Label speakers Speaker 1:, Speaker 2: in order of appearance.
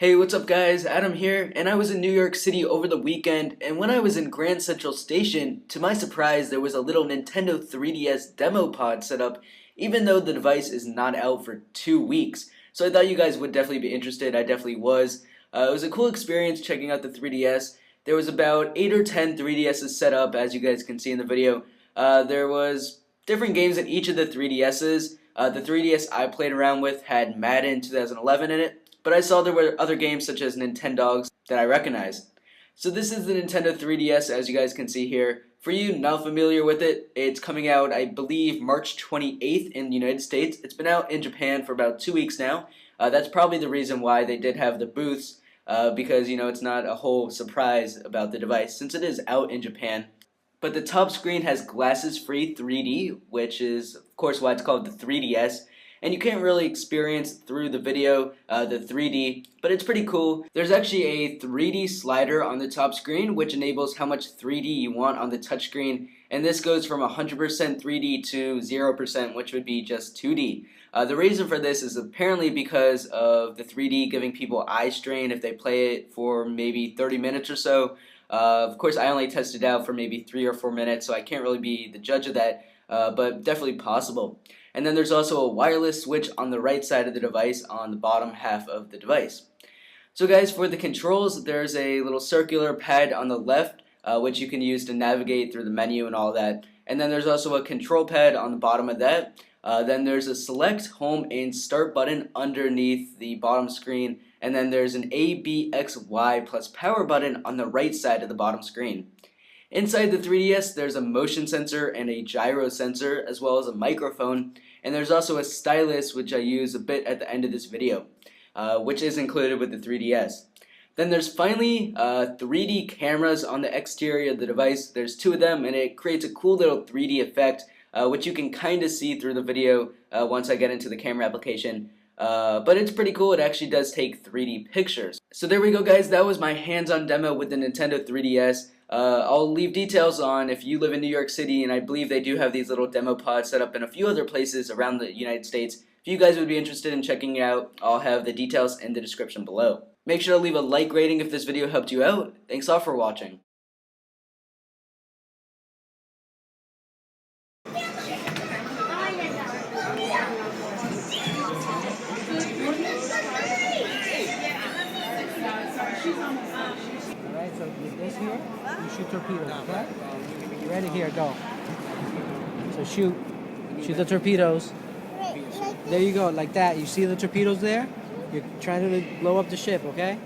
Speaker 1: Hey, what's up guys? Adam here, and I was in New York City over the weekend, and when I was in Grand Central Station, to my surprise, there was a little Nintendo 3DS demo pod set up, even though the device is not out for 2 weeks. So I thought you guys would definitely be interested. I definitely was. It was a cool experience checking out the 3DS. There was about 8 or 10 3DSs set up, as you guys can see in the video. There was different games in each of the 3DSs. The 3DS I played around with had Madden 2011 in it, but I saw there were other games such as nintendogs that I recognized. So this is the Nintendo 3DS, as you guys can see here. For you not familiar with it, it's coming out, I believe, March 28th in the United States. It's been out in Japan for about 2 weeks now. That's probably the reason why they did have the booths, because, it's not a whole surprise about the device, since it is out in Japan. But the top screen has glasses-free 3D, which is, of course, why it's called the 3DS. And you can't really experience through the video the 3D, but it's pretty cool. There's actually a 3D slider on the top screen, which enables how much 3D you want on the touchscreen. And this goes from 100% 3D to 0%, which would be just 2D. The reason for this is apparently because of the 3D giving people eye strain if they play it for maybe 30 minutes or so. Of course, I only tested it out for maybe 3 or 4 minutes, so I can't really be the judge of that, but definitely possible. And then there's also a wireless switch on the right side of the device on the bottom half of the device. So guys, for the controls, there's a little circular pad on the left, which you can use to navigate through the menu and all that. And then there's also a control pad on the bottom of that. Then there's a select, home, and start button underneath the bottom screen. And then there's an A, B, X, Y plus power button on the right side of the bottom screen. Inside the 3DS, there's a motion sensor and a gyro sensor, as well as a microphone, and there's also a stylus, which I use a bit at the end of this video, which is included with the 3DS. Then there's finally 3D cameras on the exterior of the device. There's 2 of them, and it creates a cool little 3D effect, which you can kind of see through the video once I get into the camera application. But it's pretty cool. It actually does take 3D pictures. So there we go, guys. That was my hands-on demo with the Nintendo 3DS. I'll leave details on if you live in New York City, and I believe they do have these little demo pods set up in a few other places around the United States. If you guys would be interested in checking it out, I'll have the details in the description below. Make sure to leave a like rating if this video helped you out. Thanks all for watching.
Speaker 2: Alright, so with this here, you shoot torpedoes, okay? You ready? Here, go. So shoot the torpedoes. There you go, like that. You see the torpedoes there? You're trying to blow up the ship, okay?